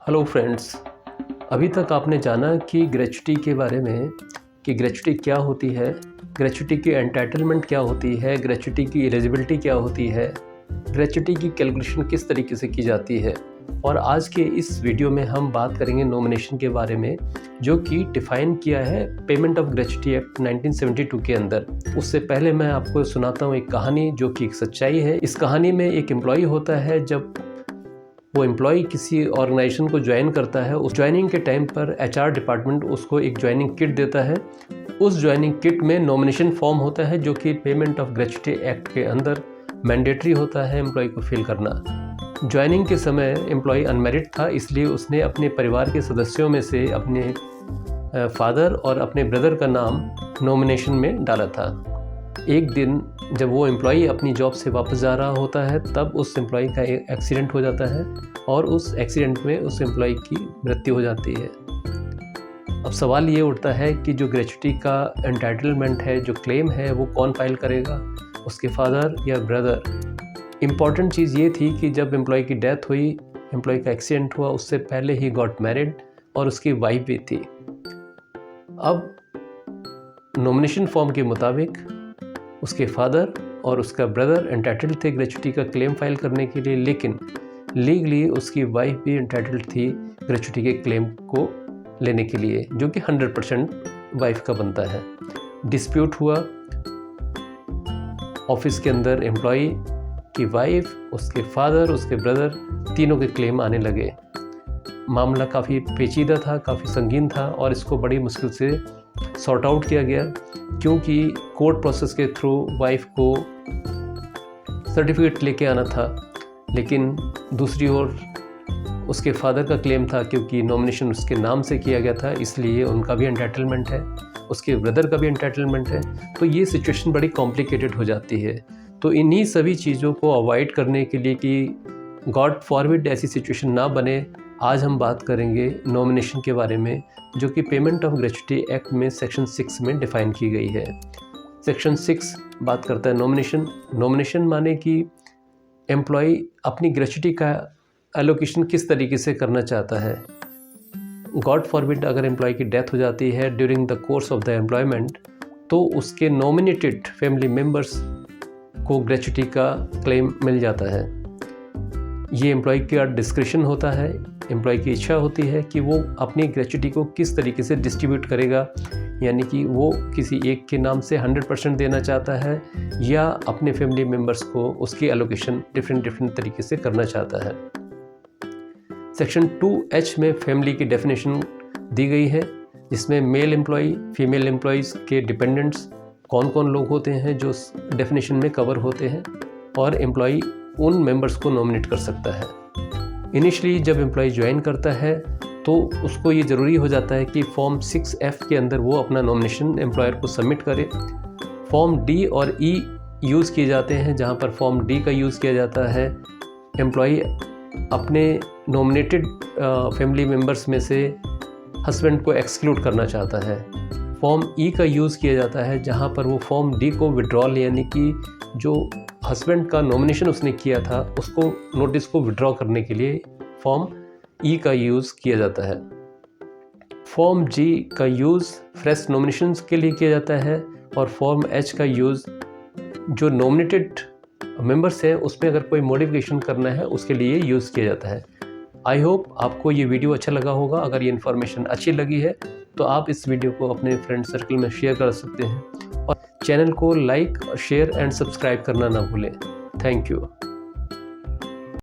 Hello friends, अभी तक आपने जाना कि ग्रेच्युटी के बारे में कि ग्रेच्युटी क्या होती है, ग्रेच्युटी की एंटाइटलमेंट क्या होती है, ग्रेच्युटी की एलिजिबिलिटी क्या होती है, ग्रेच्युटी की कैलकुलेशन किस तरीके से की जाती है। और आज के इस वीडियो में हम बात करेंगे नॉमिनेशन के बारे में, जो कि डिफ़ाइन किया है पेमेंट ऑफ ग्रेच्युटी एक्ट 1972 के अंदर। उससे पहले मैं आपको सुनाता हूँ एक कहानी जो कि एक सच्चाई है। इस कहानी में एक एम्प्लॉई होता है। जब वो एम्प्लॉई किसी ऑर्गेनाइजेशन को ज्वाइन करता है, उस ज्वाइनिंग के टाइम पर एचआर डिपार्टमेंट उसको एक ज्वाइनिंग किट देता है। उस ज्वाइनिंग किट में नॉमिनेशन फॉर्म होता है, जो कि पेमेंट ऑफ ग्रेच्युटी एक्ट के अंदर मैंडेटरी होता है एम्प्लॉय को फिल करना। ज्वाइनिंग के समय एम्प्लॉय अनमैरिड था, इसलिए उसने अपने परिवार के सदस्यों में से अपने फादर और अपने ब्रदर का नाम नॉमिनेशन में डाला था। एक दिन जब वो एम्प्लॉई अपनी जॉब से वापस जा रहा होता है, तब उस एम्प्लॉई का एक एक्सीडेंट हो जाता है और उस एक्सीडेंट में उस एम्प्लॉई की मृत्यु हो जाती है। अब सवाल ये उठता है कि जो ग्रेच्युटी का एंटाइटलमेंट है, जो क्लेम है, वो कौन फाइल करेगा, उसके फादर या ब्रदर। इम्पॉर्टेंट चीज़ ये थी कि जब एम्प्लॉई की डेथ हुई, एम्प्लॉई का एक्सीडेंट हुआ, उससे पहले ही गॉट मैरिड और उसकी वाइफ भी थी। अब नॉमिनेशन फॉर्म के मुताबिक उसके फादर और उसका ब्रदर एंटाइटल्ड थे ग्रेच्युटी का क्लेम फाइल करने के लिए, लेकिन लीगली उसकी वाइफ भी एंटाइटल्ड थी ग्रेच्युटी के क्लेम को लेने के लिए, जो कि 100% वाइफ का बनता है। डिस्प्यूट हुआ ऑफिस के अंदर, एम्प्लॉई की वाइफ, उसके फादर, उसके ब्रदर, तीनों के क्लेम आने लगे। मामला काफ़ी पेचीदा था, काफ़ी संगीन था और इसको बड़ी मुश्किल से सॉर्ट आउट किया गया, क्योंकि कोर्ट प्रोसेस के थ्रू वाइफ को सर्टिफिकेट लेके आना था। लेकिन दूसरी ओर उसके फादर का क्लेम था, क्योंकि नॉमिनेशन उसके नाम से किया गया था, इसलिए उनका भी एंटाइटलमेंट है, उसके ब्रदर का भी एंटाइटलमेंट है। तो ये सिचुएशन बड़ी कॉम्प्लिकेटेड हो जाती है। तो इन्हीं सभी चीज़ों को अवॉइड करने के लिए कि गॉड फॉरबिड ऐसी सिचुएशन ना बने, आज हम बात करेंगे नॉमिनेशन के बारे में, जो कि पेमेंट ऑफ ग्रेच्युटी एक्ट में सेक्शन 6 में डिफ़ाइन की गई है। सेक्शन 6 बात करता है नॉमिनेशन माने कि एम्प्लॉय अपनी ग्रेच्युटी का एलोकेशन किस तरीके से करना चाहता है। गॉड फॉरबिड अगर एम्प्लॉय की डेथ हो जाती है during the course of the employment, तो उसके नॉमिनेटेड फैमिली मेम्बर्स को ग्रेच्युटी का क्लेम मिल जाता है। ये एम्प्लॉय का डिस्क्रिशन होता है, एम्प्लॉय की इच्छा होती है कि वो अपनी ग्रेच्युटी को किस तरीके से डिस्ट्रीब्यूट करेगा, यानी कि वो किसी एक के नाम से 100% देना चाहता है या अपने फैमिली मेम्बर्स को उसकी एलोकेशन डिफरेंट तरीके से करना चाहता है। सेक्शन 2H में फैमिली की डेफिनेशन दी गई है, जिसमें मेल एम्प्लॉय, फीमेल एम्प्लॉयज़ के डिपेंडेंट्स कौन कौन लोग होते हैं जो डेफिनेशन में कवर होते हैं, और एम्प्लॉय उन मेंबर्स को नॉमिनेट कर सकता है। इनिशियली जब एम्प्लॉय ज्वाइन करता है तो उसको ये ज़रूरी हो जाता है कि फॉर्म 6F के अंदर वो अपना नॉमिनेशन एम्प्लॉयर को सबमिट करे। फॉर्म D और E यूज़ किए जाते हैं, जहाँ पर फॉर्म D का यूज़ किया जाता है एम्प्लॉय अपने नॉमिनेटेड फैमिली मेम्बर्स में से हस्बैंड को एक्सक्लूड करना चाहता है। फॉर्म E का यूज़ किया जाता है, जहाँ पर वो फॉर्म D को विड्रॉल, यानी कि जो हस्बैंड का नॉमिनेशन उसने किया था उसको नोटिस को विड्रॉ करने के लिए फॉर्म E का यूज़ किया जाता है। फॉर्म G का यूज़ फ्रेश नॉमिनेशंस के लिए किया जाता है, और फॉर्म H का यूज़ जो नॉमिनेटेड मेंबर्स हैं उसमें अगर कोई मॉडिफिकेशन करना है उसके लिए यूज़ किया जाता है। आई होप आपको ये वीडियो अच्छा लगा होगा। अगर ये इन्फॉर्मेशन अच्छी लगी है तो आप इस वीडियो को अपने फ्रेंड सर्कल में शेयर कर सकते हैं, और चैनल को लाइक, शेयर एंड सब्सक्राइब करना ना भूलें। Thank you.